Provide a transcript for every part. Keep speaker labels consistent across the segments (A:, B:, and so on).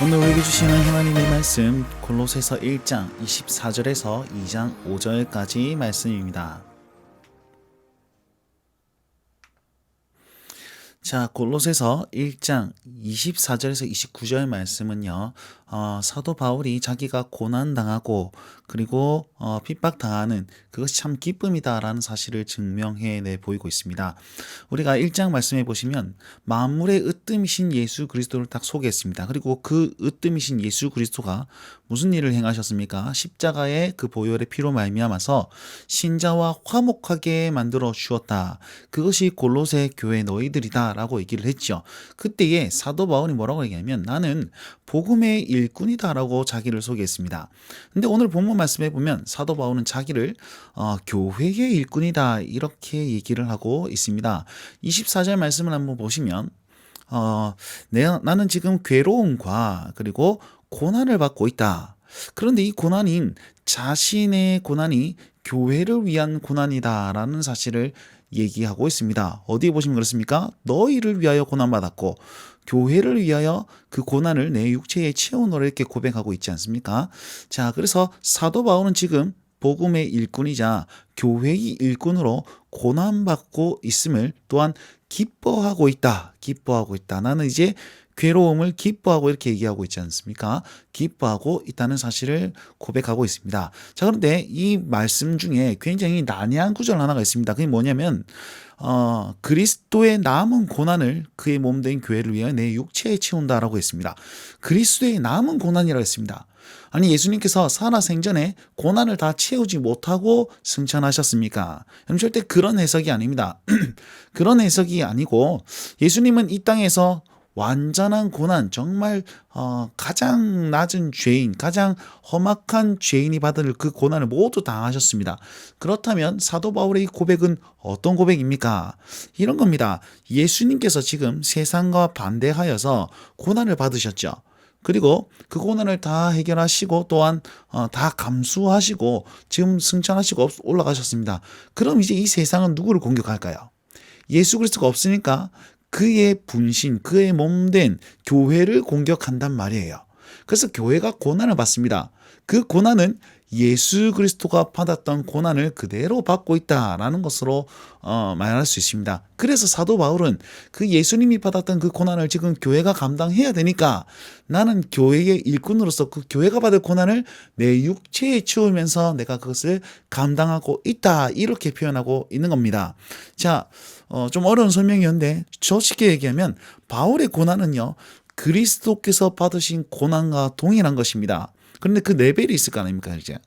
A: 오늘 우리에게 주시는 하나님의 말씀 골로새서 1장 24절에서 2장 5절까지 말씀입니다. 자, 골로새서 1장 24절에서 29절 말씀은요, 사도 바울이 자기가 고난당하고 그리고 핍박당하는 그것이 참 기쁨이다라는 사실을 증명해 내 보이고 있습니다. 우리가 1장 말씀해 보시면 만물의 으뜸이신 예수 그리스도를 딱 소개했습니다. 그리고 그 으뜸이신 예수 그리스도가 무슨 일을 행하셨습니까? 십자가의 그 보혈의 피로 말미암아서 신자와 화목하게 만들어 주었다. 그것이 골로새 교회 너희들이다 라고 얘기를 했죠. 그때에 사도 바울이 뭐라고 얘기하면 나는 복음의 일꾼이다 라고 자기를 소개했습니다. 근데 오늘 본문 말씀해 보면 사도 바울은 자기를 교회의 일꾼이다 이렇게 얘기를 하고 있습니다. 24절 말씀을 한번 보시면 나는 지금 괴로움과 그리고 고난을 받고 있다. 그런데 이 고난인 자신의 고난이 교회를 위한 고난이다라는 사실을 얘기하고 있습니다. 어디에 보시면 그렇습니까? 너희를 위하여 고난받았고 교회를 위하여 그 고난을 내 육체에 채우노라 이렇게 고백하고 있지 않습니까? 자, 그래서 사도 바울은 지금 복음의 일꾼이자 교회의 일꾼으로 고난받고 있음을 또한 기뻐하고 있다. 나는 이제 괴로움을 기뻐하고 이렇게 얘기하고 있지 않습니까? 기뻐하고 있다는 사실을 고백하고 있습니다. 자, 그런데 이 말씀 중에 굉장히 난해한 구절 하나가 있습니다. 그게 뭐냐면 그리스도의 남은 고난을 그의 몸된 교회를 위하여 내 육체에 채운다라고 했습니다. 그리스도의 남은 고난이라고 했습니다. 아니, 예수님께서 살아생전에 고난을 다 채우지 못하고 승천하셨습니까? 절대 그런 해석이 아닙니다. 그런 해석이 아니고 예수님은 이 땅에서 완전한 고난, 정말 가장 낮은 죄인, 가장 험악한 죄인이 받을 그 고난을 모두 당하셨습니다. 그렇다면 사도 바울의 고백은 어떤 고백입니까? 이런 겁니다. 예수님께서 지금 세상과 반대하여서 고난을 받으셨죠. 그리고 그 고난을 다 해결하시고 또한 다 감수하시고 지금 승천하시고 올라가셨습니다. 그럼 이제 이 세상은 누구를 공격할까요? 예수 그리스도가 없으니까 그의 분신, 그의 몸된 교회를 공격한단 말이에요. 그래서 교회가 고난을 받습니다. 그 고난은 예수 그리스도가 받았던 고난을 그대로 받고 있다라는 것으로 말할 수 있습니다. 그래서 사도 바울은 그 예수님이 받았던 그 고난을 지금 교회가 감당해야 되니까 나는 교회의 일꾼으로서 그 교회가 받을 고난을 내 육체에 채우면서 내가 그것을 감당하고 있다 이렇게 표현하고 있는 겁니다. 자, 좀 어려운 설명이었는데 쉽게 얘기하면 바울의 고난은요 그리스도께서 받으신 고난과 동일한 것입니다. 그런데 그 레벨이 있을 거 아닙니까? 이제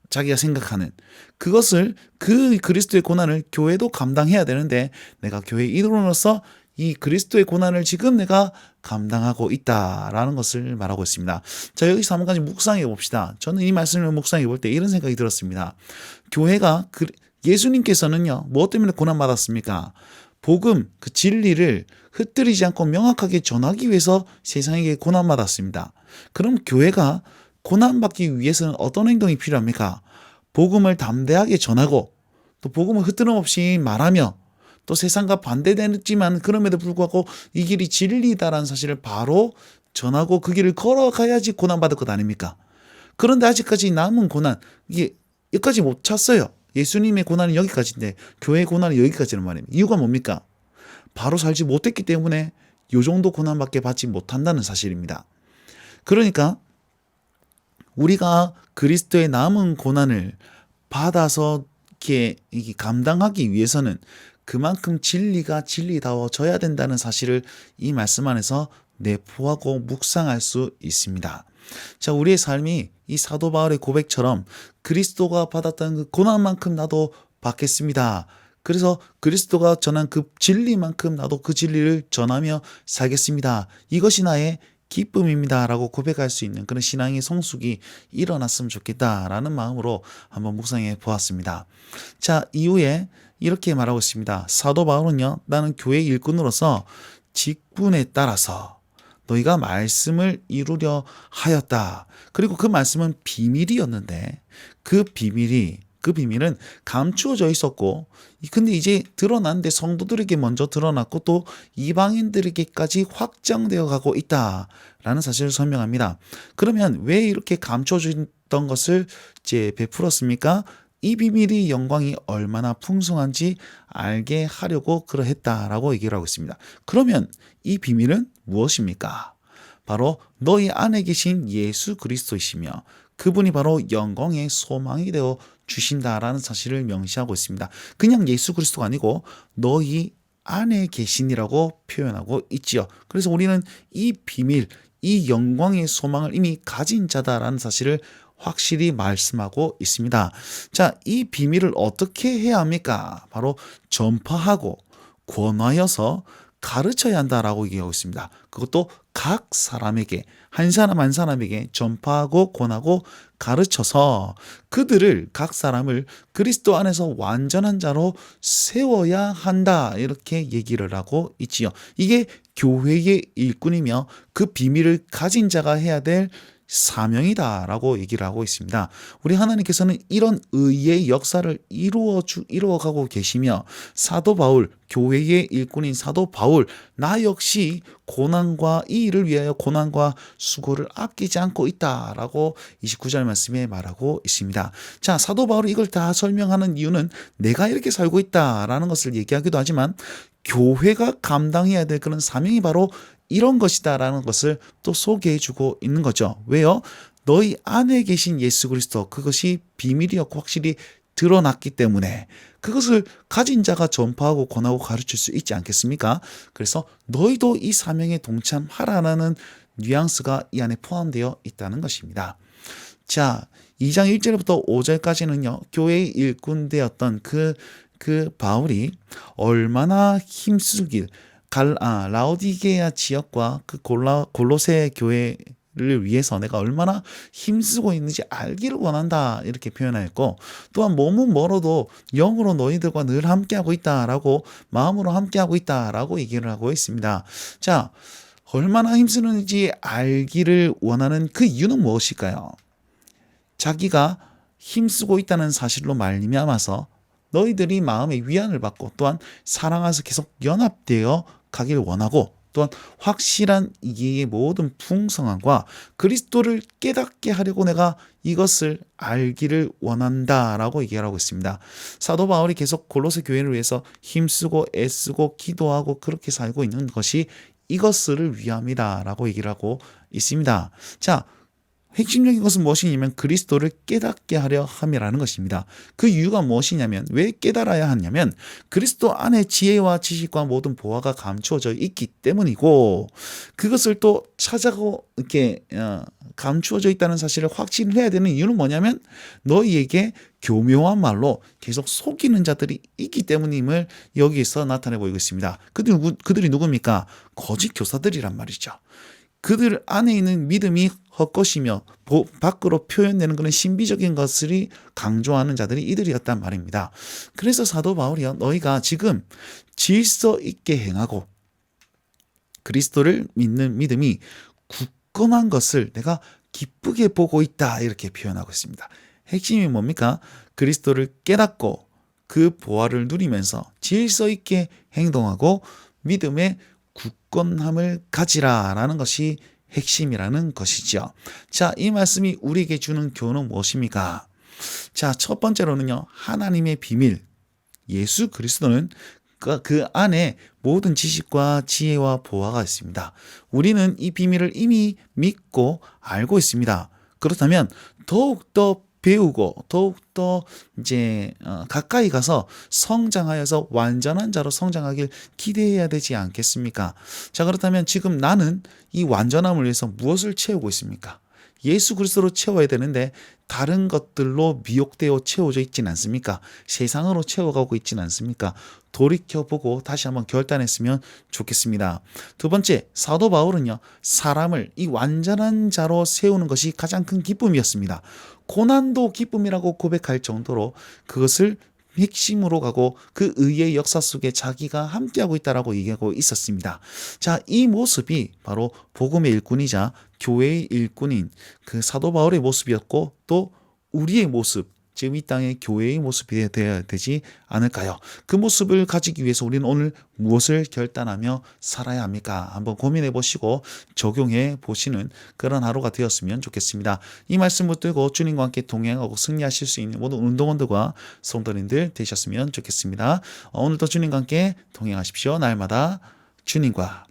A: 자기가 생각하는 그것을 그 그리스도의 고난을 교회도 감당해야 되는데 내가 교회의 일원으로서 이 그리스도의 고난을 지금 내가 감당하고 있다라는 것을 말하고 있습니다. 자, 여기서 한 가지 묵상해 봅시다. 저는 이 말씀을 묵상해 볼 때 이런 생각이 들었습니다. 교회가 예수님께서는요 무엇 때문에 고난받았습니까? 복음, 그 진리를 흩뜨리지 않고 명확하게 전하기 위해서 세상에게 고난받았습니다. 그럼 교회가 고난받기 위해서는 어떤 행동이 필요합니까? 복음을 담대하게 전하고 또 복음을 흩뜨림없이 말하며 또 세상과 반대되지만 그럼에도 불구하고 이 길이 진리다라는 사실을 바로 전하고 그 길을 걸어가야지 고난받을 것 아닙니까? 그런데 아직까지 남은 고난, 이게 여기까지 못 찼어요. 예수님의 고난은 여기까지인데 교회의 고난은 여기까지란 말입니다. 이유가 뭡니까? 바로 살지 못했기 때문에 이 정도 고난밖에 받지 못한다는 사실입니다. 그러니까 우리가 그리스도의 남은 고난을 받아서 이렇게 감당하기 위해서는 그만큼 진리가 진리다워져야 된다는 사실을 이 말씀 안에서 내포하고 묵상할 수 있습니다. 자, 우리의 삶이 이 사도 바울의 고백처럼 그리스도가 받았던 그 고난만큼 나도 받겠습니다. 그래서 그리스도가 전한 그 진리만큼 나도 그 진리를 전하며 살겠습니다. 이것이 나의 기쁨입니다 라고 고백할 수 있는 그런 신앙의 성숙이 일어났으면 좋겠다라는 마음으로 한번 묵상해 보았습니다. 자, 이후에 이렇게 말하고 있습니다. 사도 바울은요 나는 교회 일꾼으로서 직분에 따라서 너희가 말씀을 이루려 하였다. 그리고 그 말씀은 비밀이었는데 그 비밀이 그 비밀은 감추어져 있었고, 근데 이제 드러났는데 성도들에게 먼저 드러났고 또 이방인들에게까지 확장되어 가고 있다라는 사실을 설명합니다. 그러면 왜 이렇게 감추어져 있던 것을 이제 베풀었습니까? 이 비밀이 영광이 얼마나 풍성한지 알게 하려고 그러했다라고 얘기를 하고 있습니다. 그러면 이 비밀은 무엇입니까? 바로 너희 안에 계신 예수 그리스도이시며 그분이 바로 영광의 소망이 되어 주신다라는 사실을 명시하고 있습니다. 그냥 예수 그리스도가 아니고 너희 안에 계신이라고 표현하고 있지요. 그래서 우리는 이 비밀, 이 영광의 소망을 이미 가진 자다라는 사실을 확실히 말씀하고 있습니다. 자, 이 비밀을 어떻게 해야 합니까? 바로 전파하고 권하여서 가르쳐야 한다라고 얘기하고 있습니다. 그것도 각 사람에게, 한 사람 한 사람에게 전파하고 권하고 가르쳐서 그들을, 각 사람을 그리스도 안에서 완전한 자로 세워야 한다, 이렇게 얘기를 하고 있지요. 이게 교회의 일꾼이며 그 비밀을 가진 자가 해야 될 사명이다라고 얘기를 하고 있습니다. 우리 하나님께서는 이런 의의 역사를 이루어가고 계시며 사도 바울, 교회의 일꾼인 사도 바울, 나 역시 고난과 이 일을 위하여 고난과 수고를 아끼지 않고 있다라고 29절 말씀에 말하고 있습니다. 자, 사도 바울이 이걸 다 설명하는 이유는 내가 이렇게 살고 있다라는 것을 얘기하기도 하지만 교회가 감당해야 될 그런 사명이 바로 이런 것이다라는 것을 또 소개해주고 있는 거죠. 왜요? 너희 안에 계신 예수 그리스도, 그것이 비밀이었고 확실히 드러났기 때문에 그것을 가진 자가 전파하고 권하고 가르칠 수 있지 않겠습니까? 그래서 너희도 이 사명에 동참하라는 뉘앙스가 이 안에 포함되어 있다는 것입니다. 자, 2장 1절부터 5절까지는요, 교회의 일꾼 되었던 그 바울이 얼마나 힘쓰길, 라오디게아 지역과 그 골로새 교회를 위해서 내가 얼마나 힘쓰고 있는지 알기를 원한다, 이렇게 표현하였고, 또한 몸은 멀어도 영으로 너희들과 늘 함께하고 있다라고, 마음으로 함께하고 있다라고 얘기를 하고 있습니다. 자, 얼마나 힘쓰는지 알기를 원하는 그 이유는 무엇일까요? 자기가 힘쓰고 있다는 사실로 말미암아서 너희들이 마음의 위안을 받고 또한 사랑하면서 계속 연합되어 가길 원하고, 또한 확실한 이해의 모든 풍성함과 그리스도를 깨닫게 하려고 내가 이것을 알기를 원한다라고 얘기하고 있습니다. 사도 바울이 계속 골로새 교회를 위해서 힘쓰고 애쓰고 기도하고 그렇게 살고 있는 것이 이것을 위함이다라고 얘기를 하고 있습니다. 자, 핵심적인 것은 무엇이냐면 그리스도를 깨닫게 하려 함이라는 것입니다. 그 이유가 무엇이냐면, 왜 깨달아야 하냐면 그리스도 안에 지혜와 지식과 모든 보화가 감추어져 있기 때문이고, 그것을 또 찾아고 이렇게 감추어져 있다는 사실을 확신해야 되는 이유는 뭐냐면 너희에게 교묘한 말로 계속 속이는 자들이 있기 때문임을 여기에서 나타내 보이고 있습니다. 그들이 누굽니까? 거짓 교사들이란 말이죠. 그들 안에 있는 믿음이 헛것이며 밖으로 표현되는 그런 신비적인 것을 강조하는 자들이 이들이었단 말입니다. 그래서 사도 바울이요, 너희가 지금 질서 있게 행하고 그리스도를 믿는 믿음이 굳건한 것을 내가 기쁘게 보고 있다, 이렇게 표현하고 있습니다. 핵심이 뭡니까? 그리스도를 깨닫고 그 보화를 누리면서 질서 있게 행동하고 믿음의 굳건함을 가지라라는 것이 핵심이라는 것이죠. 자, 이 말씀이 우리에게 주는 교훈은 무엇입니까? 자, 첫 번째로는요, 하나님의 비밀, 예수 그리스도는 그 안에 모든 지식과 지혜와 보화가 있습니다. 우리는 이 비밀을 이미 믿고 알고 있습니다. 그렇다면 더욱더 배우고 더욱더 이제 가까이 가서 성장하여서 완전한 자로 성장하길 기대해야 되지 않겠습니까? 자, 그렇다면 지금 나는 이 완전함을 위해서 무엇을 채우고 있습니까? 예수 그리스도로 채워야 되는데 다른 것들로 미혹되어 채워져 있지는 않습니까? 세상으로 채워가고 있지는 않습니까? 돌이켜보고 다시 한번 결단했으면 좋겠습니다. 두 번째, 사도 바울은요, 사람을 이 완전한 자로 세우는 것이 가장 큰 기쁨이었습니다. 고난도 기쁨이라고 고백할 정도로 그것을 핵심으로 가고 그 의의 역사 속에 자기가 함께하고 있다라고 얘기하고 있었습니다. 자, 이 모습이 바로 복음의 일꾼이자 교회의 일꾼인 그 사도 바울의 모습이었고, 또 우리의 모습, 지금 이 땅의 교회의 모습이 되어야 되지 않을까요? 그 모습을 가지기 위해서 우리는 오늘 무엇을 결단하며 살아야 합니까? 한번 고민해 보시고 적용해 보시는 그런 하루가 되었으면 좋겠습니다. 이 말씀 붙들고 주님과 함께 동행하고 승리하실 수 있는 모든 운동원들과 성도님들 되셨으면 좋겠습니다. 오늘도 주님과 함께 동행하십시오. 날마다 주님과